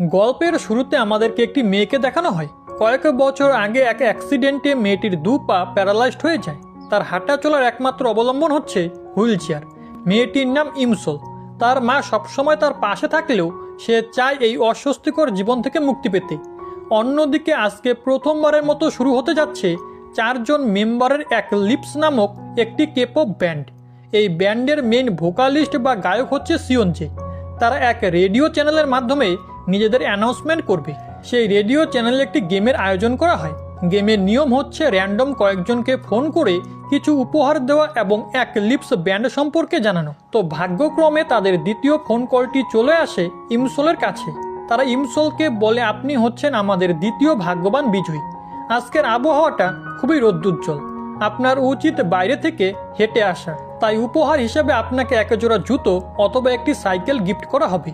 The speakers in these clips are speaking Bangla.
গল্পের শুরুতে আমাদেরকে একটি মেয়েকে দেখানো হয়। কয়েক বছর আগে এক অ্যাক্সিডেন্টে মেয়েটির দু পা প্যারালাইজড হয়ে যায়। তার হাঁটা চলার একমাত্র অবলম্বন হচ্ছে হুইল চেয়ার। মেয়েটির নাম ইমসোল। তার মা সবসময় তার পাশে থাকলেও সে চায় এই অস্বস্তিকর জীবন থেকে মুক্তি পেতে। অন্যদিকে আজকে প্রথমবারের মতো শুরু হতে যাচ্ছে 4 জন মেম্বারের এক লিপস নামক একটি কেপপ ব্যান্ড। এই ব্যান্ডের মেইন ভোকালিস্ট বা গায়ক হচ্ছে সিওনজে। তারা এক রেডিও চ্যানেলের মাধ্যমে নিজেদের অ্যানাউন্সমেন্ট করবে। সেই রেডিও চ্যানেলে একটি গেমের আয়োজন করা হয়। গেমের নিয়ম হচ্ছে র্যান্ডম কয়েকজনকে ফোন করে কিছু উপহার দেওয়া এবং এক লিপস ব্যান্ড সম্পর্কে জানানো। তো ভাগ্যক্রমে তাদের দ্বিতীয় ফোন কলটি চলে আসে ইমসোলের কাছে। তারা ইমসোলকে বলে, আপনি হচ্ছেন আমাদের দ্বিতীয় ভাগ্যবান বিজয়ী। আজকের আবহাওয়াটা খুবই রোদ্দুজ্জ্বল, আপনার উচিত বাইরে থেকে হেঁটে আসা। তাই উপহার হিসেবে আপনাকে এক জোড়া জুতো অথবা একটি সাইকেল গিফট করা হবে।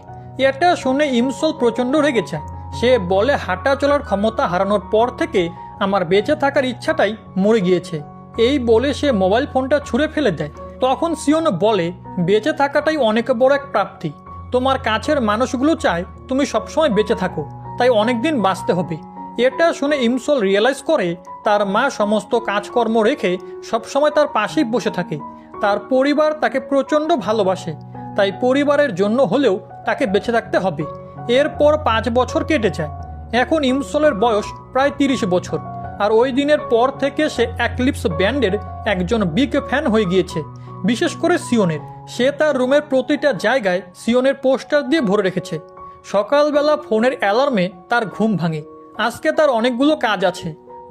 এটা শুনে ইমসোল প্রচণ্ড রেগে যায়। সে বলে, হাঁটা চলার ক্ষমতা হারানোর পর থেকে আমার বেঁচে থাকার ইচ্ছাটাই মরে গিয়েছে। এই বলে সে মোবাইল ফোনটা ছুঁড়ে ফেলে দেয়। তখন সিওন বলে, বেঁচে থাকাটাই অনেক বড় এক প্রাপ্তি। তোমার কাছের মানুষগুলো চায় তুমি সবসময় বেঁচে থাকো, তাই অনেকদিন বাঁচতে হবে। এটা শুনে ইমসোল রিয়েলাইজ করে তার মা সমস্ত কাজকর্ম রেখে সবসময় তার পাশেই বসে থাকে। তার পরিবার তাকে প্রচণ্ড ভালোবাসে, তাই পরিবারের জন্য হলেও তাকে বেঁচে থাকতে হবে। এরপর 5 বছর কেটে যায়। এখন ইমসোলের বয়স প্রায় 30 বছর। আর ওই দিনের পর থেকে সে অ্যাক্লিপস ব্যান্ডের একজন বিগ ফ্যান হয়ে গিয়েছে, বিশেষ করে সিওনের। সে তার রুমের প্রতিটা জায়গায় সিওনের পোস্টার দিয়ে ভরে রেখেছে। সকালবেলা ফোনের অ্যালার্মে তার ঘুম ভাঙে। আজকে তার অনেকগুলো কাজ আছে।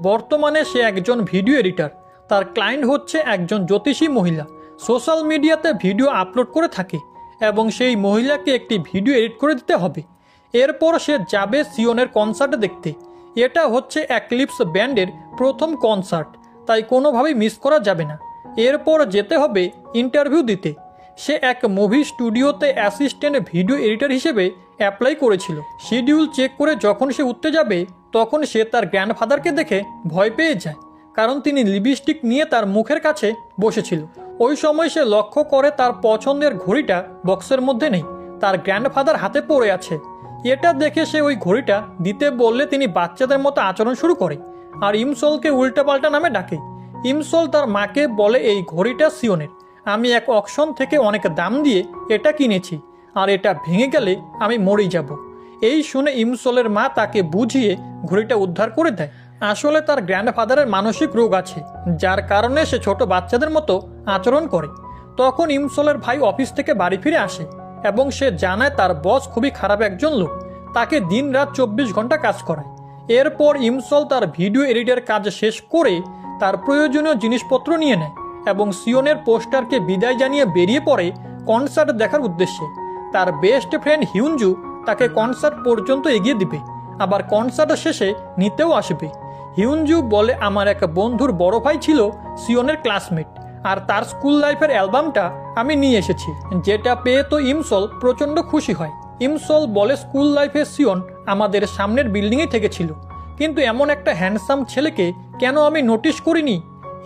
বর্তমানে সে একজন ভিডিও এডিটর। তার ক্লায়েন্ট হচ্ছে একজন জ্যোতিষী মহিলা। সোশ্যাল মিডিয়াতে ভিডিও আপলোড করে থাকে এবং সেই মহিলাকে একটি ভিডিও এডিট করে দিতে হবে। এরপর সে যাবে সিওনের কনসার্ট দেখতে। এটা হচ্ছে অ্যাক্লিপস ব্যান্ডের প্রথম কনসার্ট, তাই কোনোভাবেই মিস করা যাবে না। এরপর যেতে হবে ইন্টারভিউ দিতে। সে এক মুভি স্টুডিওতে অ্যাসিস্ট্যান্ট ভিডিও এডিটর হিসেবে অ্যাপ্লাই করেছিল। শিডিউল চেক করে যখন সে উঠতে যাবে তখন সে তার গ্র্যান্ডফাদারকে দেখে ভয় পেয়ে যায়, কারণ তিনি লিপস্টিক নিয়ে তার মুখের কাছে বসেছিল। ওই সময় সে লক্ষ্য করে তার পছন্দের ঘড়িটা বক্সের মধ্যে নেই, তার গ্র্যান্ডফাদার হাতে পড়ে আছে। এটা দেখে সে ওই ঘড়িটা দিতে বললে তিনি বাচ্চাদের মতো আচরণ শুরু করে আর ইমসোলকে উল্টাপাল্টা নামে ডাকে। ইমসোল তার মাকে বলে, এই ঘড়িটা সিওনের। আমি এক অকশন থেকে অনেক দাম দিয়ে এটা কিনেছি, আর এটা ভেঙে গেলে আমি মরেই যাব। এই শুনে ইমসোলের মা তাকে বুঝিয়ে ঘড়িটা উদ্ধার করে দেয়। আসলে তার গ্র্যান্ডফাদারের মানসিক রোগ আছে, যার কারণে সে ছোট বাচ্চাদের মতো আচরণ করে। তখন ইমসোলের ভাই অফিস থেকে বাড়ি ফিরে আসে এবং সে জানায় তার বস খুবই খারাপ একজন লোক, তাকে দিন রাত 24 ঘন্টা কাজ করায়। এরপর ইমসোল তার ভিডিও এডিটের কাজ শেষ করে তার প্রয়োজনীয় জিনিসপত্র নিয়ে নেয় এবং সিওনের পোস্টারকে বিদায় জানিয়ে বেরিয়ে পড়ে কনসার্ট দেখার উদ্দেশ্যে। তার বেস্ট ফ্রেন্ড হিউনজু তাকে কনসার্ট পর্যন্ত এগিয়ে দিবে, আবার কনসার্ট শেষে নিতেও আসবে। হিউনজু বলে, আমার এক বন্ধুর বড় ভাই ছিল সিওনের ক্লাসমেট, আর তার স্কুল লাইফের অ্যালবামটা আমি নিয়ে এসেছি, যেটা পেয়ে তো ইমসোল প্রচণ্ড খুশি হয়। ইমসোল বলে, স্কুল লাইফে সিওন আমাদের সামনের বিল্ডিংয়ে থেকেছিল, কিন্তু এমন একটা হ্যান্ডসাম ছেলেকে কেন আমি নোটিশ করিনি?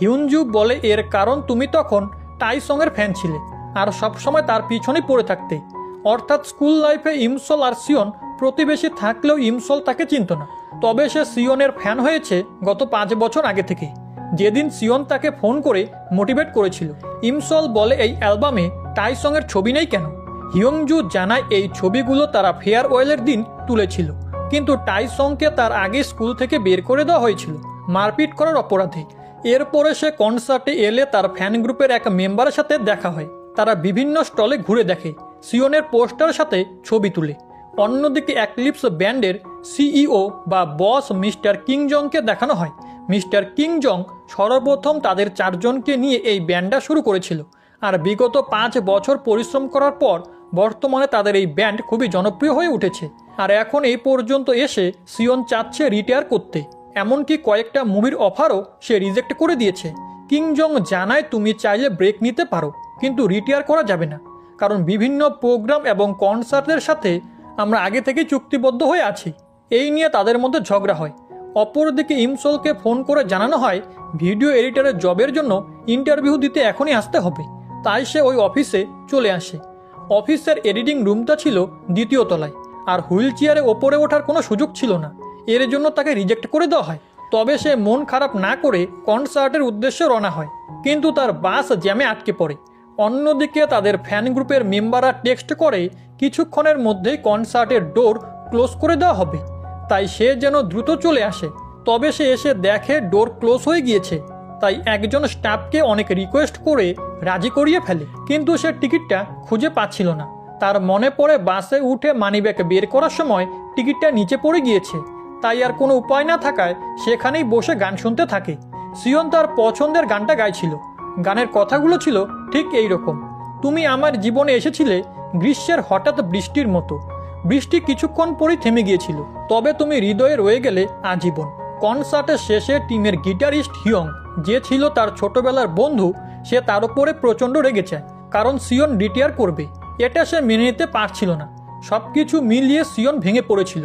হিউনজু বলে, এর কারণ তুমি তখন টাইসংয়ের ফ্যান ছিলে আর সবসময় তার পিছনেই পড়ে থাকতে। অর্থাৎ স্কুল লাইফে ইমসোল আর সিওন প্রতিবেশী থাকলেও ইমসোল তাকে চিনত না। তবে সে সিওনের ফ্যান হয়েছে গত 5 বছর আগে থেকে, যেদিন সিওন তাকে ফোন করে মোটিভেট করেছিল। ইমসোল বলে, এই অ্যালবামে টাইসংয়ের ছবি নেই কেন? হিয়ংজু জানায়, এই ছবিগুলো তারা ফেয়ারওয়েলের দিন তুলেছিল, কিন্তু টাইসংকে তার আগে স্কুল থেকে বের করে দেওয়া হয়েছিল মারপিট করার অপরাধে। এরপরে সে কনসার্টে এলে তার ফ্যান গ্রুপের এক মেম্বারের সাথে দেখা হয়। তারা বিভিন্ন স্টলে ঘুরে দেখে, সিওনের পোস্টারের সাথে ছবি তুলে। অন্যদিকে অ্যাক্লিপস ব্যান্ডের সিইও বা বস মিস্টার কিংজংকে দেখানো হয়। মিস্টার কিংজং সর্বপ্রথম তাদের 4 জনকে নিয়ে এই ব্যান্ডটা শুরু করেছিল, আর বিগত 5 বছর পরিশ্রম করার পর বর্তমানে তাদের এই ব্যান্ড খুবই জনপ্রিয় হয়ে উঠেছে। আর এখন এই পর্যন্ত এসে সিওন চাচ্ছে রিটায়ার করতে, এমনকি কয়েকটা মুভির অফারও সে রিজেক্ট করে দিয়েছে। কিংজং জানায়, তুমি চাইলে ব্রেক নিতে পারো, কিন্তু রিটায়ার করা যাবে না, কারণ বিভিন্ন প্রোগ্রাম এবং কনসার্টের সাথে আমরা আগে থেকেই চুক্তিবদ্ধ হয়ে আছি। এই নিয়ে তাদের মধ্যে ঝগড়া হয়। অপরদিকে ইমসোলকে ফোন করে জানানো হয় ভিডিও এডিটরের জবের জন্য ইন্টারভিউ দিতে এখনই আসতে হবে। তাই সে ওই অফিসে চলে আসে। অফিসের এডিটিং রুমটা ছিল 2য় তলায়, আর হুইল চেয়ারে ওপরে ওঠার কোনো সুযোগ ছিল না। এর জন্য তাকে রিজেক্ট করে দেওয়া হয়। তবে সে মন খারাপ না করে কনসার্টের উদ্দেশ্যে রওনা হয়, কিন্তু তার বাস জ্যামে আটকে পড়ে। অন্যদিকে তাদের ফ্যান গ্রুপের মেম্বাররা টেক্সট করে কিছুক্ষণের মধ্যেই কনসার্টের ডোর ক্লোজ করে দেওয়া হবে, তাই সে যেন দ্রুত চলে আসে। তবে সে এসে দেখে ডোর ক্লোজ হয়ে গিয়েছে, তাই একজন স্টাফকে অনেক রিকোয়েস্ট করে রাজি করিয়ে ফেলে, কিন্তু সে টিকিটটা খুঁজে পাচ্ছিল না। তার মনে পড়ে বাসে উঠে মানিব্যাগ বের করার সময় টিকিটটা নিচে পড়ে গিয়েছে, তাই আর কোনো উপায় না থাকায় সেখানেই বসে গান শুনতে থাকে। সিয়ন তার পছন্দের গানটা গাইছিল। গানের কথাগুলো ছিল ঠিক এই রকম: তুমি আমার জীবনে এসেছিলে গ্রীষ্মের হঠাৎ বৃষ্টির মতো, বৃষ্টি কিছুক্ষণ পরই থেমে গিয়েছিল, তবে তুমি হৃদয়ে রয়ে গেলে আজীবন। কনসার্টের শেষে টিমের গিটারিস্ট হিয়ং, যে ছিল তার ছোটবেলার বন্ধু, সে তার উপরে প্রচণ্ড রেগে যায়, কারণ সিয়ন রিটায়ার করবে। এটা সে মেনে নিতে পারছিল না। সবকিছু মিলিয়ে সিয়ন ভেঙে পড়েছিল।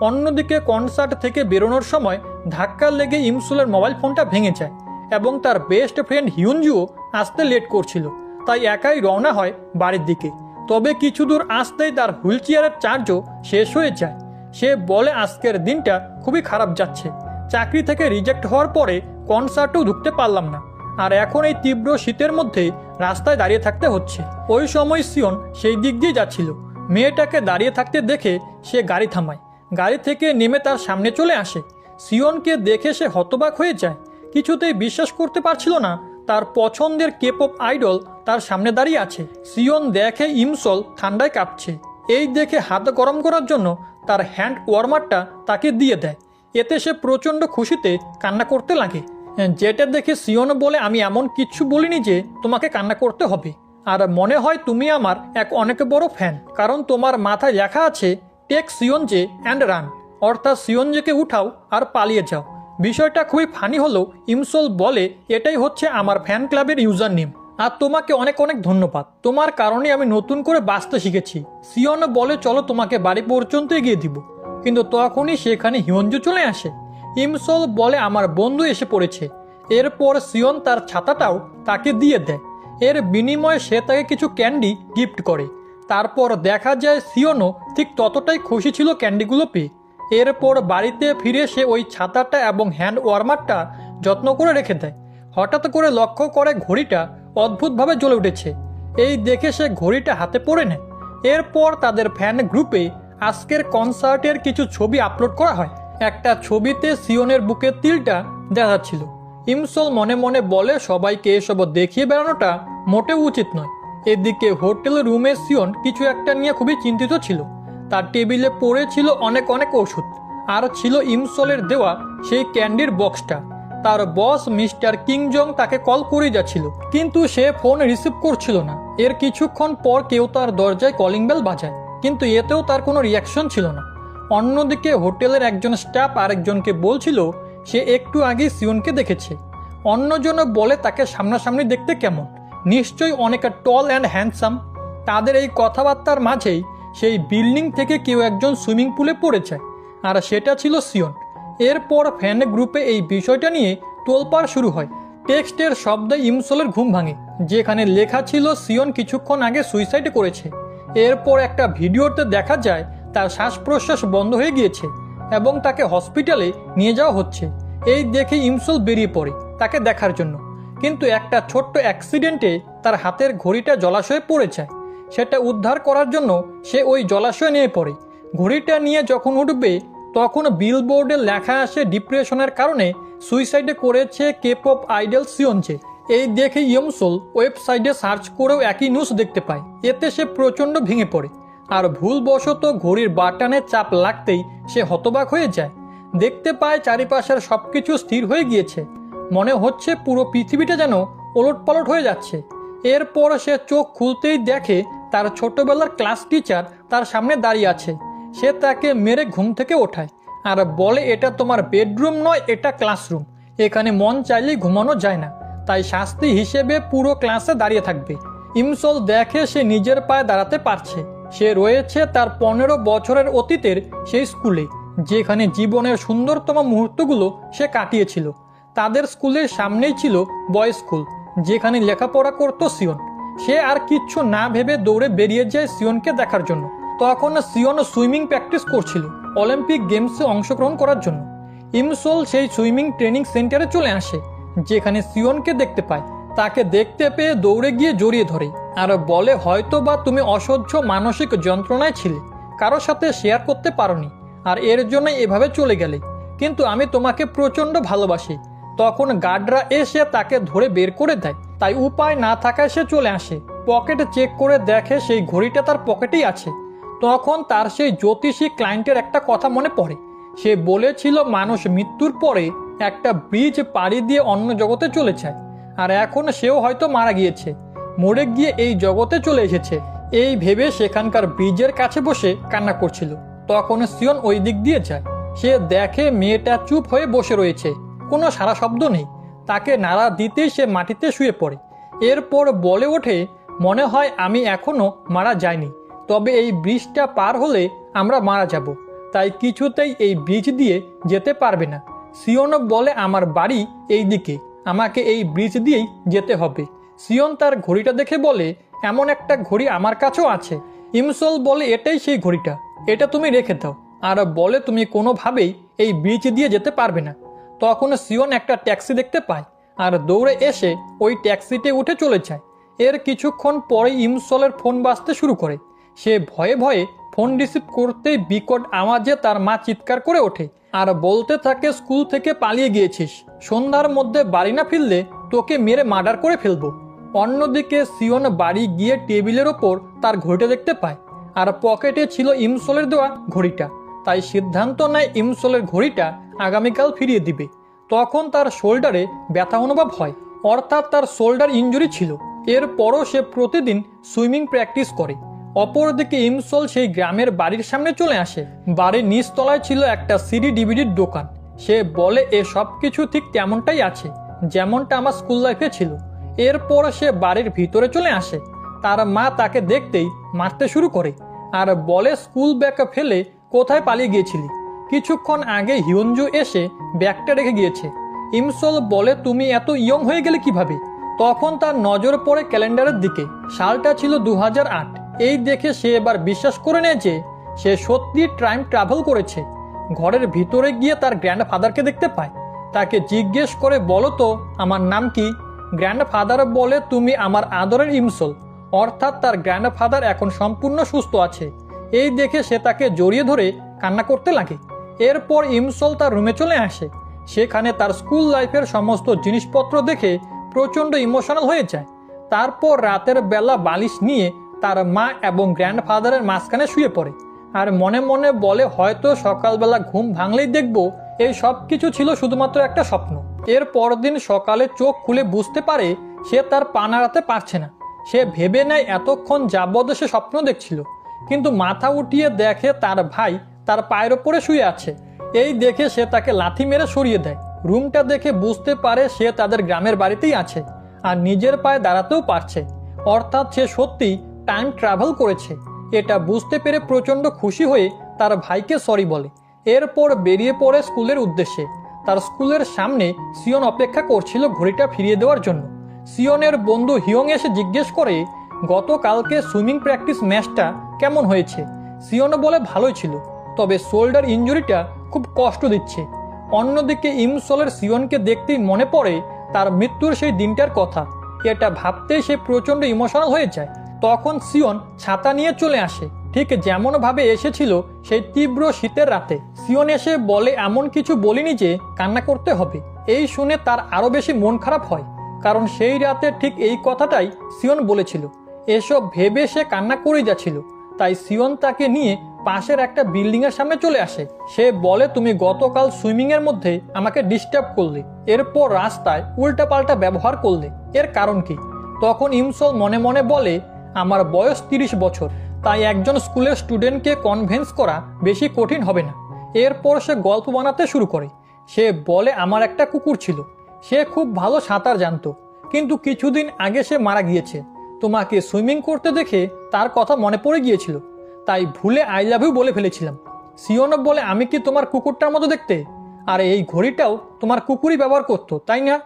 অন্যদিকে কনসার্ট থেকে বেরোনোর সময় ধাক্কা লেগে ইমসুলের মোবাইল ফোনটা ভেঙে যায় এবং তার বেস্ট ফ্রেন্ড হিউনজুও আসতে লেট করছিল, তাই একাই রওনা হয় বাড়ির দিকে। তবে কিছু দূর আসতেই তার হুইল চেয়ারের চার্জও শেষ হয়ে যায়। সে বলে আজকের দিনটা খুবই খারাপ যাচ্ছে, চাকরি থেকে রিজেক্ট হওয়ার পরে কনসার্টেও ঢুকতে পারলাম না, আর এখন এই তীব্র শীতের মধ্যে রাস্তায় দাঁড়িয়ে থাকতে হচ্ছে। ওই সময় সিয়ন সেই দিক দিয়ে যাচ্ছিল। মেয়েটাকে দাঁড়িয়ে থাকতে দেখে সে গাড়ি থামায়। গাড়ি থেকে নেমে তার সামনে চলে আসে। সিয়নকে দেখে সে হতবাক হয়ে যায়। কিছুতেই বিশ্বাস করতে পারছিল না তার পছন্দের কেপপ আইডল তার সামনে দাঁড়িয়ে আছে। সিয়ন দেখে ইমসল ঠান্ডায় কাঁপছে। এই দেখে হাত গরম করার জন্য তার হ্যান্ড ওয়ার্মারটা তাকে দিয়ে দেয়। এতে সে প্রচণ্ড খুশিতে কান্না করতে লাগে। যেটা দেখে সিয়ন বলে, আমি এমন কিচ্ছু বলিনি যে তোমাকে কান্না করতে হবে, আর মনে হয় তুমি আমার এক অনেক বড় ফ্যান, কারণ তোমার মাথায় লেখা আছে টেক সিয়নজে অ্যান্ড রান, অর্থাৎ সিয়নজেকে উঠাও আর পালিয়ে যাও। বিষয়টা খুবই ফানি হলো। ইমসল বলে, এটাই হচ্ছে আমার ফ্যান ক্লাবের ইউজার নেম, আর তোমাকে অনেক অনেক ধন্যবাদ, তোমার কারণে আমি নতুন করে বাঁচতে শিখেছি। সিয়ন বলে, চলো তোমাকে বাড়ি পর্যন্ত এগিয়ে দিব, কিন্তু তখনই সেখানে হিয়নজু চলে আসে। ইমসল বলে, আমার বন্ধু এসে পড়েছে। এরপর সিয়ন তার ছাতাটাও তাকে দিয়ে দেয়। এর বিনিময়ে সে তাকে কিছু ক্যান্ডি গিফট করে। তারপর দেখা যায় সিয়নও ঠিক ততটাই খুশি ছিল ক্যান্ডিগুলো পেয়ে। এরপর বাড়িতে ফিরে সে ওই ছাতাটা এবং হ্যান্ড ওয়ার্মারটা যত্ন করে রেখে দেয়। হঠাৎ করে লক্ষ্য করে ঘড়িটা অদ্ভুতভাবে জ্বলে উঠেছে। এই দেখে সে ঘড়িটা হাতে পড়ে নেয়। এরপর তাদের ফ্যান গ্রুপে আজকের কনসার্টের কিছু ছবি আপলোড করা হয়। একটা ছবিতে সিয়নের বুকের তিলটা দেখা যাচ্ছিল। ইমসল মনে মনে বলে, সবাইকে এসব দেখিয়ে বেড়ানোটা মোটেও উচিত নয়। এদিকে হোটেল রুমে সিয়ন কিছু একটা নিয়ে খুবই চিন্তিত ছিল। তার টেবিলে পড়েছিল অনেক অনেক ওষুধ, আর ছিল ইমসলের দেওয়া সেই ক্যান্ডির বক্সটা। তার বস মিস্টার কিংজং তাকে কল করে যাচ্ছিল, কিন্তু সে ফোন রিসিভ করছিল না। এর কিছুক্ষণ পর কেউ তার দরজায় কলিং বেল বাজায়, কিন্তু এতেও তার কোনো রিয়াকশন ছিল না। অন্যদিকে হোটেলের একজন স্টাফ আরেকজনকে বলছিল সে একটু আগে সিয়নকে দেখেছে। অন্যজন বলে তাকে সামনাসামনি দেখতে কেমন, নিশ্চয়ই অনেক টল অ্যান্ড হ্যান্ডসাম। তাদের এই কথাবার্তার মাঝেই সেই বিল্ডিং থেকে কেউ একজন সুইমিং পুলে পড়ে যায়, আর সেটা ছিল সিয়ন। এরপর ফ্যান গ্রুপে এই বিষয়টা নিয়ে তোলপাড় শুরু হয়। টেক্সটের শব্দে ইমসলের ঘুম ভাঙে, যেখানে লেখা ছিল সিয়ন কিছুক্ষণ আগে সুইসাইড করেছে। এরপর একটা ভিডিওতে দেখা যায় তার শ্বাস প্রশ্বাস বন্ধ হয়ে গিয়েছে এবং তাকে হসপিটালে নিয়ে যাওয়া হচ্ছে। এই দেখে ইমসল বেরিয়ে পড়ে তাকে দেখার জন্য, কিন্তু একটা ছোট্ট অ্যাক্সিডেন্টে তার হাতের ঘড়িটা জলাশয়ে পড়ে যায়। সেটা উদ্ধার করার জন্য সে ওই জলাশয়ে নিয়ে পড়ে। ঘড়িটা নিয়ে যখন উঠবে তখন বিলবোর্ডে লেখা আসে ডিপ্রেশনের কারণে সুইসাইডে করেছে কেপপ আইডল সিয়নজে। এই দেখে ইমসল ওয়েবসাইটে সার্চ করেও একই নিউজ দেখতে পায়। এতে সে প্রচণ্ড ভেঙে পড়ে, আর ভুলবশত ঘড়ির বাটনে চাপ লাগতেই সে হতবাক হয়ে যায়। দেখতে পায় চারিপাশের সবকিছু স্থির হয়ে গিয়েছে, মনে হচ্ছে পুরো পৃথিবীটা যেন ওলটপালট হয়ে যাচ্ছে। এরপর সে চোখ খুলতেই দেখে তার ছোটবেলার ক্লাস টিচার তার সামনে দাঁড়িয়ে আছে। সে তাকে মেরে ঘুম থেকে ওঠায় আর বলে, এটা তোমার বেডরুম নয়, এটা ক্লাসরুম, এখানে মন চাইলেই ঘুমানো যায় না, তাই শাস্তি হিসেবে পুরো ক্লাসে দাঁড়িয়ে থাকবে। ইমসল দেখে সে নিজের পায়ে দাঁড়াতে পারছে। সে রয়েছে তার 15 বছরের অতীতের সেই স্কুলে, যেখানে জীবনের সুন্দরতম মুহূর্তগুলো সে কাটিয়েছিল। তাদের স্কুলের সামনেই ছিল বয়েজ স্কুল, যেখানে লেখাপড়া করত সিয়ন। সে আর কিচ্ছু না ভেবে দৌড়ে বেরিয়ে যায় সিয়নকে দেখার জন্য। তখন সিওন সুইমিং প্র্যাকটিস করছিল অলিম্পিক গেমসে অংশগ্রহণ করার জন্য। ইমসল সেই সুইমিং ট্রেনিং সেন্টারে চলে আসে, যেখানে সিওনকে দেখতে পায়। তাকে দেখতে পেয়ে দৌড়ে গিয়ে জড়িয়ে ধরে আর বলে, হয়তো বা তুমি অসহ্য মানসিক যন্ত্রণায় ছিলে, কারোর সাথে শেয়ার করতে পারোনি, আর এর জন্য এভাবে চলে গেলে, কিন্তু আমি তোমাকে প্রচণ্ড ভালোবাসি। তখন গার্ডরা এসে তাকে ধরে বের করে দেয়। তাই উপায় না থাকায় সে চলে আসে, পকেটে চেক করে দেখে সেই ঘড়িটা তার পকেটেই আছে। তখন তার সেই জ্যোতিষী ক্লায়েন্টের একটা কথা মনে পড়ে। সে বলেছিল মানুষ মৃত্যুর পরে একটা ব্রিজ পাড়ি দিয়ে অন্য জগতে চলে যায়, আর এখন সেও হয়তো মারা গিয়েছে, মরে গিয়ে এই জগতে চলে এসেছে। এই ভেবে সেখানকার ব্রিজের কাছে বসে কান্না করছিল। তখন সিওন ওই দিক দিয়ে যায়। সে দেখে মেয়েটা চুপ হয়ে বসে রয়েছে, কোনো সারা শব্দ নেই। তাকে নাড়া দিতেই সে মাটিতে শুয়ে পড়ে। এরপর বলে ওঠে, মনে হয় আমি এখনো মারা যাইনি, তবে এই ব্রিজটা পার হলে আমরা মারা যাব, তাই কিছুতেই এই ব্রিজ দিয়ে যেতে পারবে না। সিওন বলে, আমার বাড়ি এই দিকে, আমাকে এই ব্রিজ দিয়েই যেতে হবে। সিওন তার ঘড়িটা দেখে বলে, এমন একটা ঘড়ি আমার কাছেও আছে। ইমসল বলে, এটাই সেই ঘড়িটা, এটা তুমি রেখে দাও, আর বলে তুমি কোনোভাবেই এই ব্রিজ দিয়ে যেতে পারবে না। তখন সিওন একটা ট্যাক্সি দেখতে পায় আর দৌড়ে এসে ওই ট্যাক্সিতে উঠে চলে যায়। এর কিছুক্ষণ পরে ইমসলের ফোন বাজতে শুরু করে। সে ভয়ে ভয়ে ফোন রিসিভ করতেই বিকট আওয়াজে তার মা চিৎকার করে ওঠে আর বলতে থাকে, স্কুল থেকে পালিয়ে গিয়েছিস, সন্ধ্যার মধ্যে বাড়ি না ফিরলে তোকে মেরে মার্ডার করে ফেলবো। অন্যদিকে সিওন বাড়ি গিয়ে টেবিলের ওপর তার ঘড়িটা দেখতে পায়, আর পকেটে ছিল ইমসলের দেওয়া ঘড়িটা। তাই সিদ্ধান্ত নেয় ইমসলের ঘড়িটা আগামীকাল ফিরিয়ে দিবে। তখন তার শোল্ডারে ব্যথা অনুভব হয়, অর্থাৎ তার শোল্ডার ইনজুরি ছিল। এরপরও সে প্রতিদিন সুইমিং প্র্যাকটিস করে। অপরদিকে ইমসল সেই গ্রামের বাড়ির সামনে চলে আসে। বাড়ির নিচতলায় ছিল একটা সিডি ডিভিডির দোকান। সে বলে, এ সব কিছু ঠিক তেমনটাই আছে যেমনটা আমার স্কুল লাইফে ছিল। এরপর সে বাড়ির ভিতরে চলে আসে। তার মা তাকে দেখতেই মারতে শুরু করে আর বলে, স্কুল ব্যাগ ফেলে কোথায় পালিয়ে গিয়েছিলি? কিছুক্ষণ আগে হিয়ঞ্জু এসে ব্যাগটা রেখে গিয়েছে। ইমসল বলে, তুমি এত ইয়ং হয়ে গেলে কিভাবে? তখন তার নজর পড়ে ক্যালেন্ডারের দিকে। সালটা ছিল 2008। এই দেখে সে এবার বিশ্বাস করে নেয় যে সে সত্যি টাইম ট্রাভেল করেছে। ঘরের ভিতরে গিয়ে তার গ্র্যান্ডফাদারকে দেখতে পায়। তাকে জিজ্ঞেস করে, বলো তো আমার নাম কি? গ্র্যান্ডফাদার বলে, তুমি আমার আদরের ইমসল, অর্থাৎ তার গ্র্যান্ডফাদার এখন সম্পূর্ণ সুস্থ আছে। এই দেখে সে তাকে জড়িয়ে ধরে কান্না করতে লাগে। এরপর ইমসল তার রুমে চলে আসে। সেখানে তার স্কুল লাইফের সমস্ত জিনিসপত্র দেখে প্রচণ্ড ইমোশনাল হয়ে যায়। তারপর রাতের বেলা বালিশ নিয়ে তার মা এবং গ্র্যান্ডফাদারের মাঝখানে শুয়ে পড়ে আর মনে মনে বলে, হয়তো সকালবেলা ঘুম ভাঙলেই দেখব এই সব কিছু ছিল শুধুমাত্র একটা স্বপ্ন। এর পরদিন সকালে চোখ খুলে বুঝতে পারে সে তার পা নাড়াতে পারছে না। সে ভেবে নেয় এতক্ষণ যাবৎ সে স্বপ্ন দেখছিল, কিন্তু মাথা উঠিয়ে দেখে তার ভাই তার পায়ের ওপরে শুয়ে আছে। এই দেখে সে তাকে লাথি মেরে সরিয়ে দেয়। রুমটা দেখে বুঝতে পারে সে তাদের গ্রামের বাড়িতেই আছে আর নিজের পায়ে দাঁড়াতেও পারছে, অর্থাৎ সে সত্যিই টাইম ট্রাভেল করেছে। এটা বুঝতে পেরে প্রচণ্ড খুশি হয়ে তার ভাইকে সরি বলে। এরপর বেরিয়ে পড়ে স্কুলের উদ্দেশ্যে। তার স্কুলের সামনে সিওন অপেক্ষা করছিল ঘড়িটা ফিরিয়ে দেওয়ার জন্য। সিওনের বন্ধু হিয়ং এসে জিজ্ঞেস করে, গতকালকে সুইমিং প্র্যাকটিস ম্যাচটা কেমন হয়েছে? সিওন বলে, ভালোই ছিল, তবে শোল্ডার ইনজুরিটা খুব কষ্ট দিচ্ছে। অন্যদিকে ইমসলের সিওনকে দেখতেই মনে পড়ে তার মৃত্যুর সেই দিনটার কথা। এটা ভাবতেই সে প্রচণ্ড ইমোশনাল হয়ে যায়। তখন সিওন ছাতা নিয়ে চলে আসে, ঠিক যেমন ভাবে এসেছিল সেই তীব্র শীতের রাতে। সিওন এসে বলে, এমন কিছু বলিনি যে কান্না করতে হবে। এই শুনে তার আরো বেশি মন খারাপ হয়, কারণ সেই রাতে ঠিক এই কথাটাই সিওন বলেছিল। এসব ভেবে সে কান্না করেই যাচ্ছিল। তাই সিওন তাকে নিয়ে পাশের একটা বিল্ডিং এর সামনে চলে আসে। সে বলে, তুমি গতকাল সুইমিং এর মধ্যে আমাকে ডিস্টার্ব করলে, এরপর রাস্তায় উল্টাপাল্টা ব্যবহার করলে, এর কারণ কি? তখন ইমসল মনে মনে বলে, আমার বয়স 30 বছর, তাই একজন স্কুলের স্টুডেন্টকে কনভিন্স করা বেশি কঠিন হবে না। এরপর সে গল্প বানাতে শুরু করে। সে বলে, আমার একটা কুকুর ছিল, সে খুব ভালো সাঁতার জানতো, কিন্তু কিছুদিন আগে সে মারা গিয়েছে। তোমাকে সুইমিং করতে দেখে তার কথা মনে পড়ে গিয়েছিল, তাই ভুলে আই লাভ ইউ বলে ফেলেছিলাম। সিওন বলে, আমি কি তোমার কুকুরটার মতো দেখতে? আর এই ঘড়িটাও তোমার কুকুরই ব্যবহার করতো, তাই না?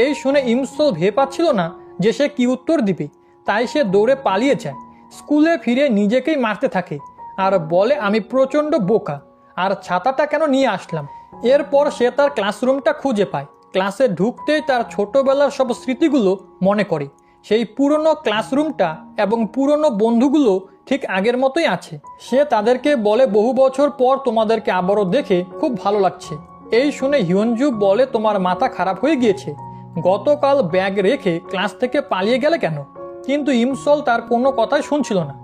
এই শুনে ইমসল ভেবে পাচ্ছিল না যে সে কি উত্তর দিবে, তাই সে দৌড়ে পালিয়ে যায়। স্কুলে ফিরে নিজেকেই মারতে থাকে আর বলে আমি প্রচণ্ড বোকা, আর ছাতাটা কেন নিয়ে আসলাম। এরপর সে তার ক্লাসরুমটা খুঁজে পায়। ক্লাসে ঢুকতেই তার ছোটবেলার সব স্মৃতিগুলো মনে করে। সেই পুরনো ক্লাসরুমটা এবং পুরনো বন্ধুগুলো ঠিক আগের মতোই আছে। সে তাদেরকে বলে বহু বছর পর তোমাদেরকে আবারও দেখে খুব ভালো লাগছে। এই শুনে হিয়নজু বলে তোমার মাথা খারাপ হয়ে গিয়েছে, গতকাল ব্যাগ রেখে ক্লাস থেকে পালিয়ে গেলে কেন? কিন্তু ইমসল তার কোনো কথাই শুনছিল না,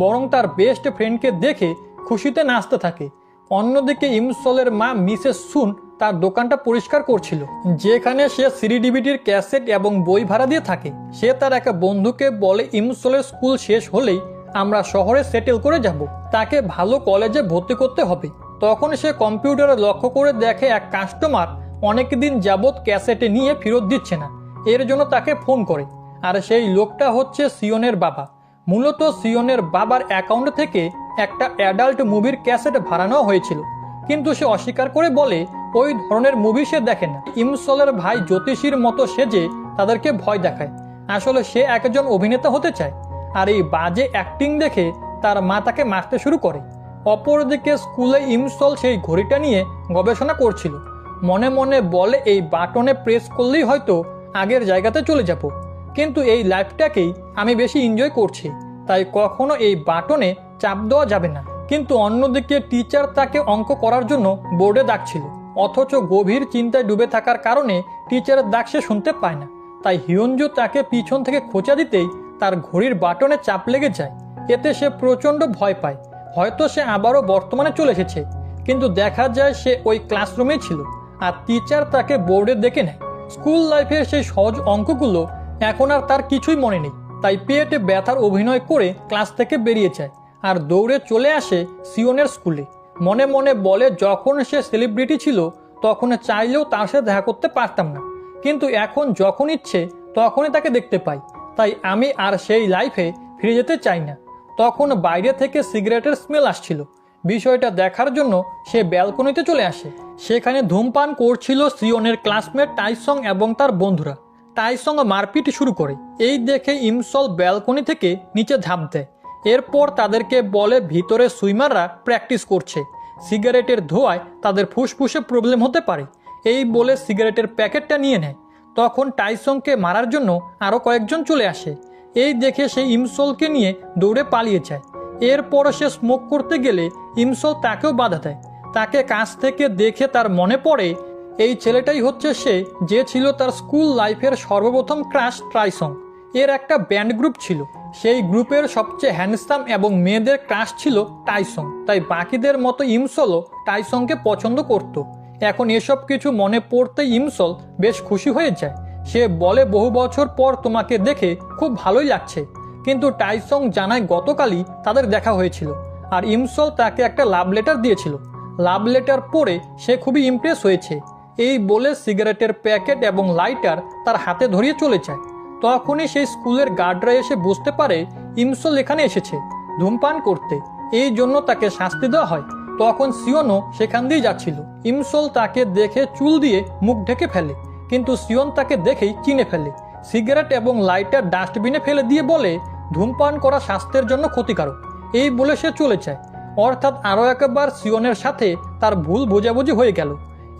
বরং তার বেস্ট ফ্রেন্ডকে দেখে খুশিতে নাচতে থাকে। অন্যদিকে ইমসলের মা মিসেস সুন তার দোকানটা পরিষ্কার করছিল, যেখানে সে সিডি ডিভিডির ক্যাসেট এবং বই ভাড়া দিয়ে থাকে। সে তার এক বন্ধুকে বলে ইমসলের স্কুল শেষ হলেই আমরা শহরে সেটেল করে যাব, তাকে ভালো কলেজে ভর্তি করতে হবে। তখন সে কম্পিউটারে লক্ষ্য করে দেখে এক কাস্টমার অনেকদিন যাবৎ ক্যাসেটে নিয়ে ফেরত দিচ্ছে না। এর জন্য তাকে ফোন করে, আর সেই লোকটা হচ্ছে সিয়নের বাবা। মূলত সিয়নের বাবার অ্যাকাউন্ট থেকে একটা অ্যাডাল্ট মুভির ক্যাসেট ভাড়া নেওয়া হয়েছিল, কিন্তু সে অস্বীকার করে বলে ওই ধরনের মুভি সে দেখে না। ইমসলের ভাই জ্যোতিষীর মতো সেজে তাদেরকে ভয় দেখায়। আসলে সে একজন অভিনেতা হতে চায়, আর এই বাজে অ্যাক্টিং দেখে তার মা তাকে মারতে শুরু করে। অপরদিকে স্কুলে ইমসল সেই ঘড়িটা নিয়ে গবেষণা করছিল। মনে মনে বলে এই বাটনে প্রেস করলেই হয়তো আগের জায়গাতে চলে যাব, কিন্তু এই লাইফটাকেই আমি বেশি এনজয় করছি, তাই কখনো এই বাটনে চাপ দেওয়া যাবে না। কিন্তু অন্যদিকে টিচার তাকে অঙ্ক করার জন্য বোর্ডে ডাকছিল, অথচ গভীর চিন্তায় ডুবে থাকার কারণে টিচারের ডাক সে শুনতে পায় না। তাই হিয়নজু তাকে পিছন থেকে খোঁচা দিতেই তার ঘড়ির বাটনে চাপ লেগে যায়। এতে সে প্রচণ্ড ভয় পায়, হয়তো সে আবারও বর্তমানে চলে এসেছে। কিন্তু দেখা যায় সে ওই ক্লাসরুমেই ছিল, আর টিচার তাকে বোর্ডে দেখে নেয়। স্কুল লাইফের সেই সহজ অঙ্কগুলো এখন আর তার কিছুই মনে নেই, তাই পেটে ব্যথার অভিনয় করে ক্লাস থেকে বেরিয়ে যায় আর দৌড়ে চলে আসে সিয়নের স্কুলে। মনে মনে বলে যখন সে সেলিব্রিটি ছিল তখন চাইলেও তার সাথে দেখা করতে পারতাম না, কিন্তু এখন যখন ইচ্ছে তখনই তাকে দেখতে পাই, তাই আমি আর সেই লাইফে ফিরে যেতে চাই না। তখন বাইরে থেকে সিগারেটের স্মেল আসছিল। বিষয়টা দেখার জন্য সে ব্যালকনিতে চলে আসে। সেখানে ধূমপান করছিল সিয়নের ক্লাসমেট টাইসং এবং তার বন্ধুরা। টাইসং মারপিট শুরু করে। এই দেখে ইমসল ব্যালকনি থেকে নিচে ঝাঁপ দেয়। এরপর তাদেরকে বলে ভিতরে সুইমাররা প্র্যাকটিস করছে, সিগারেটের ধোঁয়ায় তাদের ফুসফুসে প্রবলেম হতে পারে। এই বলে সিগারেটের প্যাকেটটা নিয়ে নেয়। তখন টাইসংকে মারার জন্য আরও কয়েকজন চলে আসে। এই দেখে সে ইমসলকে নিয়ে দৌড়ে পালিয়ে যায়। এরপর সে স্মোক করতে গেলে ইমসল তাকেও বাধা দেয়। তাকে কাছ থেকে দেখে তার মনে পড়ে এই ছেলেটাই হচ্ছে সে যে ছিল তার স্কুল লাইফের সর্বপ্রথম ক্রাশ টাইসং। এর একটা ব্যান্ড গ্রুপ ছিল, সেই গ্রুপের সবচেয়ে হ্যান্ডসাম এবং মেয়েদের ক্রাশ ছিল টাইসং, তাই বাকিদের মতো ইমসলও টাইসংকে পছন্দ করত। এখন এসব কিছু মনে পড়তে ইমসল বেশ খুশি হয়ে যায়। সে বলে বহু বছর পর তোমাকে দেখে খুব ভালোই লাগছে। কিন্তু টাইসং জানায় গতকালই তাদের দেখা হয়েছিল, আর ইমসল তাকে একটা লাভ লেটার দিয়েছিল। লাভ লেটার পড়ে সে খুবই ইমপ্রেস হয়েছে। এই বলে সিগারেটের প্যাকেট এবং লাইটার তার হাতে ধরিয়ে চলে যায়। তখনই সেই স্কুলের গার্ডরা এসে বুঝতে পারে ইমসল এখানে এসেছে ধূমপান করতে, এই জন্য তাকে শাস্তি দেওয়া হয়। তখন সিয়নও সেখান দিয়ে যাচ্ছিল। ইমসল তাকে দেখে চুল দিয়ে মুখ ঢেকে ফেলে, কিন্তু সিয়ন তাকে দেখেই চিনে ফেলে। সিগারেট এবং লাইটার ডাস্টবিনে ফেলে দিয়ে বলে ধূমপান করা স্বাস্থ্যের জন্য ক্ষতিকারক। এই বলে সে চলে যায়। অর্থাৎ আরও একবার সিয়নের সাথে তার ভুল বোঝাবুঝি হয়ে গেল।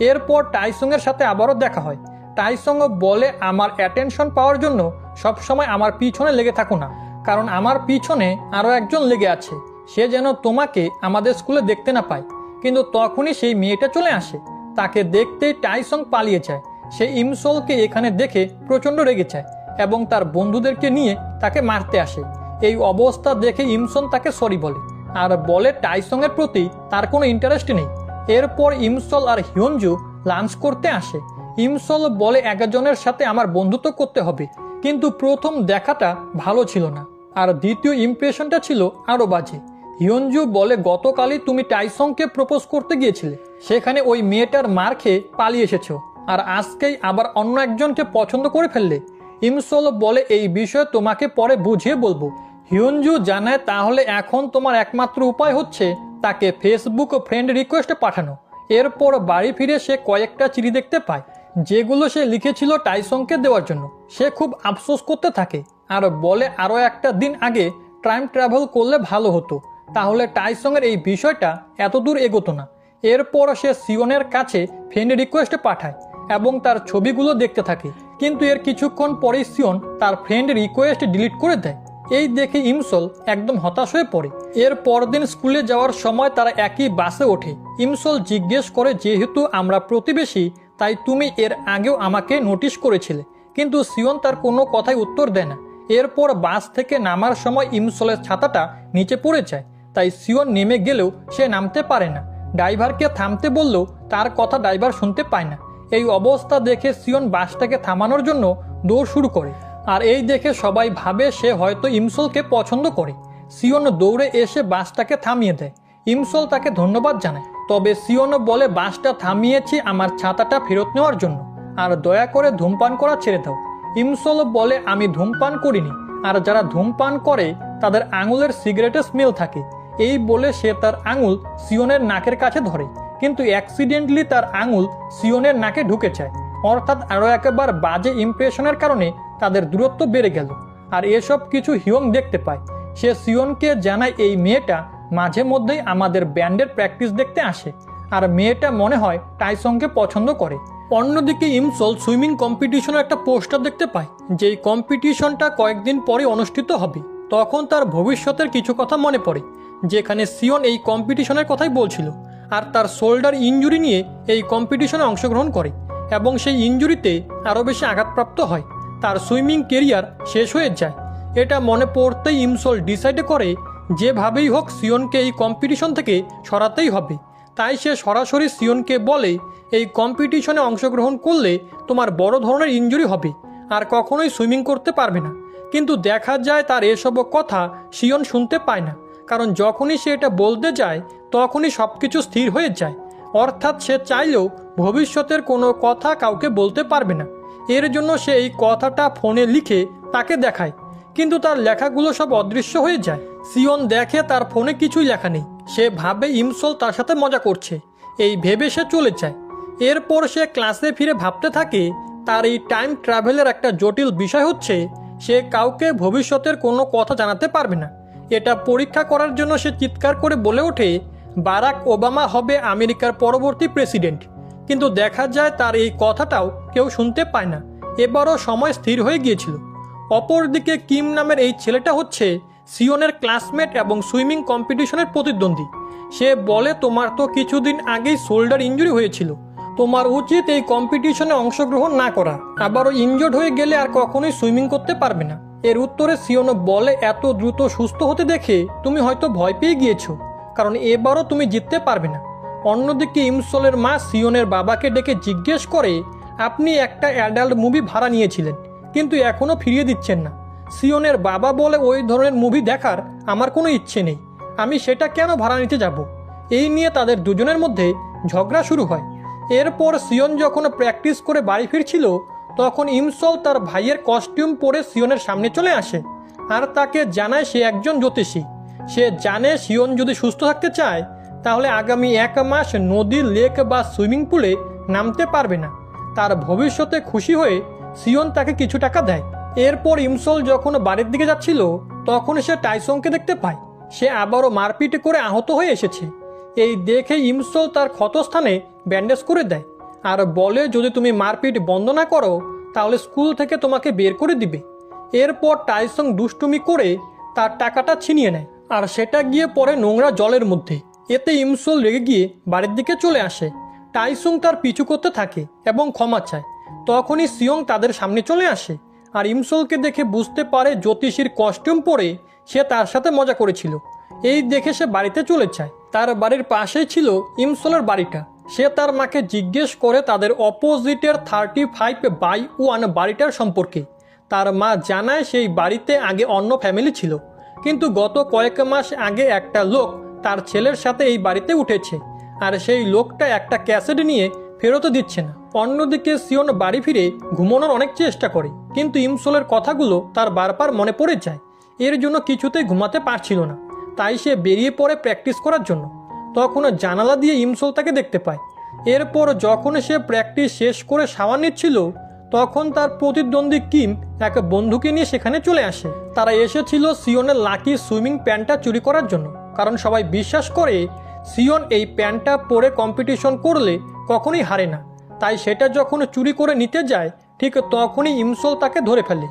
এরপর টাইসংয়ের সাথে আবারও দেখা হয়। টাইসংও বলে আমার অ্যাটেনশন পাওয়ার জন্য সবসময় আমার পিছনে লেগে থাকো না, কারণ আমার পিছনে আরও একজন লেগে আছে, সে যেন তোমাকে আমাদের স্কুলে দেখতে না পায়। কিন্তু তখনই সেই মেয়েটা চলে আসে। তাকে দেখতেই টাইসং পালিয়ে যায়। সে ইমসলকে এখানে দেখে প্রচণ্ড রেগে যায় এবং তার বন্ধুদেরকে নিয়ে তাকে মারতে আসে। এই অবস্থা দেখে ইমসন তাকে সরি বলে আর বলে টাইসংয়ের প্রতি তার কোনো ইন্টারেস্ট নেই। এরপর ইমসল আর হিয়নজু লাঞ্চ করতে আসে। ইমসল বলে একজনের সাথে আমার বন্ধুত্ব করতে হবে, কিন্তু প্রথম দেখাটা ভালো ছিল না, আর দ্বিতীয় ইমপ্রেশনটা ছিল আরও বাজে। হিয়নজু বলে গতকালই তুমি টাইসংকে প্রপোজ করতে গিয়েছিলে, সেখানে ওই মেয়েটার মার খেয়ে পালিয়ে এসেছো, আর আজকেই আবার অন্য একজনকে পছন্দ করে ফেললে। ইমসল বলে এই বিষয়ে তোমাকে পরে বুঝিয়ে বলবো। হিয়নজু জানায় তাহলে এখন তোমার একমাত্র উপায় হচ্ছে তাকে ফেসবুক ফ্রেন্ড রিকোয়েস্টে পাঠানো। এরপর বাড়ি ফিরে সে কয়েকটা চিঠি দেখতে পায়, যেগুলো সে লিখেছিল টাইসংকে দেওয়ার জন্য। সে খুব আফসোস করতে থাকে আর বলে আরও একটা দিন আগে টাইম ট্রাভেল করলে ভালো হতো, তাহলে টাইসংয়ের এই বিষয়টা এত দূর এগোতো না। এরপর সে সিওনের কাছে ফ্রেন্ড রিকোয়েস্ট পাঠায় এবং তার ছবিগুলো দেখতে থাকে, কিন্তু এর কিছুক্ষণ পরেই সিওন তার ফ্রেন্ড রিকোয়েস্ট ডিলিট করে দেয়। এই দেখে ইমসল একদম হতাশ হয়ে পড়ে। এর পরদিন স্কুলে যাওয়ার সময় তারা একই বাসে ওঠে। ইমসল জিজ্ঞেস করে, যেহেতু আমরা প্রতিবেশী তাই তুমি এর আগেও আমাকে নোটিশ করেছিলে, কিন্তু সিওন তার কোনো কথাই উত্তর দেয় না। এরপর বাস থেকে নামার সময় ইমসলের ছাতাটা নিচে পড়ে যায়, তাই সিওন নেমে গেলেও সে নামতে পারে না। ড্রাইভারকে থামতে বললেও তার কথা ড্রাইভার শুনতে পায় না। এই অবস্থা দেখে সিওন বাসটাকে থামানোর জন্য দৌড় শুরু করে, আর এই দেখে সবাই ভাবে সে হয়তো ইমসলকে পছন্দ করে। সিওন দৌড়ে এসে বাসটাকে থামিয়ে দেয়। ইমসল তাকে ধন্যবাদ জানায়, তবে সিওন বলে, বাসটা থামিয়েছি আমার ছাতাটা ফেরত নেওয়ার জন্য, আর দয়া করে ধূমপান করা ছেড়ে দাও। ইমসল বলে, আমি ধূমপান করিনি, আর যারা ধূমপান করে তাদের আঙুলের সিগারেটের স্মেল থাকে। এই বলে সে তার আঙুল সিওনের নাকের কাছে ধরে, কিন্তু অ্যাক্সিডেন্টলি তার আঙুল সিওনের নাকে ঢুকে যায়। অর্থাৎ আরও একবার বাজে ইমপ্রেশনের কারণে তাদের দূরত্ব বেড়ে গেল। আর এসব কিছু হিয়ং দেখতে পায়। সে সিওনকে জানায়, এই মেয়েটা মাঝে মধ্যেই আমাদের ব্যান্ডের প্র্যাকটিস দেখতে আসে, আর মেয়েটা মনে হয় টাইসংকে পছন্দ করে। অন্যদিকে ইমসল সুইমিং কম্পিটিশনের একটা পোস্টার দেখতে পায়, যেই কম্পিটিশনটা কয়েকদিন পরে অনুষ্ঠিত হবে। তখন তার ভবিষ্যতের কিছু কথা মনে পড়ে, যেখানে সিওন এই কম্পিটিশনের কথাই বলছিল, আর তার শোল্ডার ইনজুরি নিয়ে এই কম্পিটিশনে অংশগ্রহণ করে এবং সেই ইনজুরিতে আরও বেশি আঘাতপ্রাপ্ত হয়। তার সুইমিং কেরিয়ার শেষ হয়ে যায়। এটা মনে পড়তেই ইমসল ডিসাইড করে যেভাবেই হোক সিওনকে এই কম্পিটিশন থেকে সরাতেই হবে। তাই সে সরাসরি সিওনকে বলে, এই কম্পিটিশনে অংশগ্রহণ করলে তোমার বড় ধরনের ইনজুরি হবে আর কখনোই সুইমিং করতে পারবে না। কিন্তু দেখা যায় তার এসব কথা সিওন শুনতে পায় না, কারণ যখনই সে এটা বলতে যায় তখনই সব কিছু স্থির হয়ে যায়। অর্থাৎ সে চাইলেও ভবিষ্যতের কোনো কথা কাউকে বলতে পারবে না। এর জন্য সে এই কথাটা ফোনে লিখে তাকে দেখায়, কিন্তু তার লেখাগুলো সব অদৃশ্য হয়ে যায়। সিওন দেখে তার ফোনে কিছুই লেখা নেই। সে ভাবে ইমসল তার সাথে মজা করছে, এই ভেবে সে চলে যায়। এরপর সে ক্লাসে ফিরে ভাবতে থাকে, তার এই টাইম ট্রাভেলের একটা জটিল বিষয় হচ্ছে সে কাউকে ভবিষ্যতের কোনো কথা জানাতে পারবে না। এটা পরীক্ষা করার জন্য সে চিৎকার করে বলে ওঠে, বারাক ওবামা হবে আমেরিকার পরবর্তী প্রেসিডেন্ট। কিন্তু দেখা যায় তার এই কথাটাও কেউ শুনতে পায় না। এবারও সময় স্থির হয়ে গিয়েছিল। অপরদিকে কিম নামের এই ছেলেটা হচ্ছে সিওনের ক্লাসমেট এবং সুইমিং কম্পিটিশনের প্রতিদ্বন্দ্বী। সে বলে, তোমার তো কিছুদিন আগেই শোল্ডার ইনজুরি হয়েছিল, তোমার উচিত এই কম্পিটিশনে অংশগ্রহণ না করা। আবারও ইনজোর্ড হয়ে গেলে আর কখনোই সুইমিং করতে পারবে না। এর উত্তরে সিওন বলে, এত দ্রুত সুস্থ হতে দেখে তুমি হয়তো ভয় পেয়ে গিয়েছো, কারণ এবারও তুমি জিততে পারবে না। অন্যদিকে ইমসলের মা সিওনের বাবাকে ডেকে জিজ্ঞেস করে, আপনি একটা অ্যাডাল্ট মুভি ভাড়া নিয়েছিলেন কিন্তু এখনও ফিরিয়ে দিচ্ছেন না। সিওনের বাবা বলে, ওই ধরনের মুভি দেখার আমার কোনো ইচ্ছে নেই, আমি সেটা কেন ভাড়া নিতে যাব। এই নিয়ে তাদের দুজনের মধ্যে ঝগড়া শুরু হয়। এরপর সিওন যখন প্র্যাকটিস করে বাড়ি ফিরছিল তখন ইমসল তার ভাইয়ের কস্টিউম পরে সিওনের সামনে চলে আসে আর তাকে জানায় সে একজন জ্যোতিষী। সে জানে সিওন যদি সুস্থ থাকতে চায় তাহলে আগামী 1 মাস নদী, লেক বা সুইমিং পুলে নামতে পারবে না। তার ভবিষ্যতে খুশি হয়ে সিওন তাকে কিছু টাকা দেয়। এরপর ইমসল যখন বাড়ির দিকে যাচ্ছিল তখন সে টাইসংকে দেখতে পায়। সে আবারও মারপিট করে আহত হয়ে এসেছে। এই দেখে ইমসল তার ক্ষতস্থানে ব্যান্ডেজ করে দেয় আর বলে, যদি তুমি মারপিট বন্ধ না করো তাহলে স্কুল থেকে তোমাকে বের করে দিবে। এরপর টাইসং দুষ্টুমি করে তার টাকাটা ছিনিয়ে নেয় আর সেটা গিয়ে পড়ে নোংরা জলের মধ্যে। এতে ইমসল রেগে গিয়ে বাড়ির দিকে চলে আসে। টাইসং তার পিছু করতে থাকে এবং ক্ষমা চায়। তখনই সিওং তাদের সামনে চলে আসে আর ইমসলকে দেখে বুঝতে পারে জ্যোতিষীর কস্টিউম পরে সে তার সাথে মজা করেছিল। এই দেখে সে বাড়িতে চলে যায়। তার বাড়ির পাশেই ছিল ইমসলের বাড়িটা। সে তার মাকে জিজ্ঞেস করে তাদের অপোজিটের 35/1 বাড়িটার সম্পর্কে। তার মা জানায় সেই বাড়িতে আগে অন্য ফ্যামিলি ছিল, কিন্তু গত কয়েক মাস আগে একটা লোক তার ছেলের সাথে এই বাড়িতে উঠেছে আর সেই লোকটা একটা ক্যাসেট নিয়ে ফেরত দিচ্ছে না। অন্যদিকে সিওন বাড়ি ফিরে ঘুমানোর অনেক চেষ্টা করে, কিন্তু ইমসলের কথাগুলো তার বারবার মনে পড়ে যায়। এর জন্য কিছুতেই ঘুমাতে পারছিল না। তাই সে বেরিয়ে পড়ে প্র্যাকটিস করার জন্য। তখন জানালা দিয়ে ইমসল তাকে দেখতে পায়। এরপর যখন সে প্র্যাকটিস শেষ করে শাওয়ার নিচ্ছিল তখন তার প্রতিদ্বন্দ্বী কিম এক বন্ধুকে নিয়ে সেখানে চলে আসে। তারা এসেছিল সিওনের লাকি সুইমিং প্যান্টটা চুরি করার জন্য। কারণ সবাই বিশ্বাস করে সিওন এই প্যান্টটা পরে কম্পিটিশন করলে কখনোই হারে না। তাই সেটা যখন চুরি করে নিতে যায় ঠিক তখনই ইমসল তাকে ধরে ফেলে।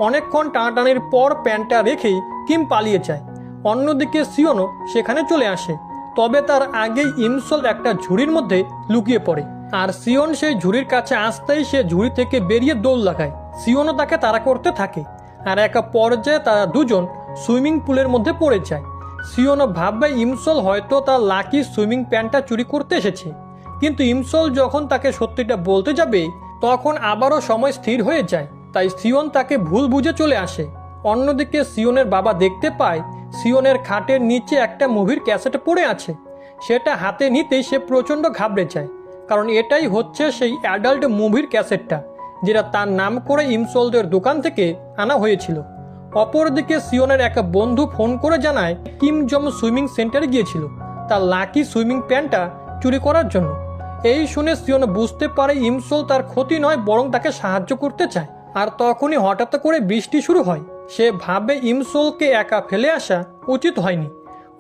অনেকক্ষণ টানাটানির পর প্যান্টটা রেখেই কিম পালিয়ে যায়। অন্যদিকে সিওনও সেখানে চলে আসে, তবে তার আগেই ইমসল একটা ঝুড়ির মধ্যে লুকিয়ে পড়ে। আর সিওন সেই ঝুড়ির কাছে আসতেই সে ঝুড়ি থেকে বেরিয়ে দৌড় লাগায়। সিওনও তাকে তাড়া করতে থাকে, আর এক পর্যায়ে তারা দুজন সুইমিং পুলের মধ্যে পড়ে যায়। সিওনও ভাববে ইমসল হয়তো তার লাকি সুইমিং প্যান্টটা চুরি করতে এসেছে, কিন্তু ইমসল যখন তাকে সত্যিটা বলতে যাবে তখন আবারও সময় স্থির হয়ে যায়। তাই সিওন তাকে ভুল বুঝে চলে আসে। অন্যদিকে সিওনের বাবা দেখতে পায় সিওনের খাটের নিচে একটা মুভির ক্যাসেট পড়ে আছে। সেটা হাতে নিতেই সে প্রচণ্ড ঘাবড়ে যায়, কারণ এটাই হচ্ছে সেই অ্যাডাল্ট মুভির ক্যাসেটটা যেটা তার নাম করে ইমসলদের দোকান থেকে আনা হয়েছিল। অপরদিকে সিওনের এক বন্ধু ফোন করে জানায় কিম জম সুইমিং সেন্টারে গিয়েছিল তার লাকি সুইমিং প্যান্টটা চুরি করার জন্য। এই শুনে সিওন বুঝতে পারে ইমসল তার ক্ষতি নয় বরং তাকে সাহায্য করতে চায়। আর তখনই হঠাৎ করে বৃষ্টি শুরু হয়। সে ভাবে ইমসলকে একা ফেলে আসা উচিত হয়নি।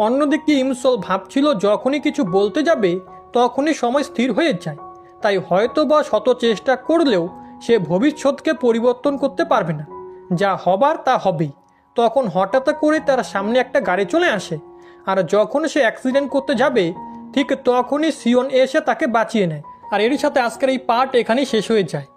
অন্যদিকে ইমসল ভাবছিল যখনই কিছু বলতে যাবে তখনই সময় স্থির হয়ে যায়, তাই হয়তো বা শত চেষ্টা করলেও সে ভবিষ্যৎকে পরিবর্তন করতে পারবে না। যা হবার তা হবেই। তখন হঠাৎ করে তার সামনে একটা গাড়ি চলে আসে, আর যখন সে অ্যাক্সিডেন্ট করতে যাবে ঠিক তখনই সিওন এসে তাকে বাঁচিয়ে নেয়। আর এর সাথে আজকের এই পার্ট এখানেই শেষ হয়ে যায়।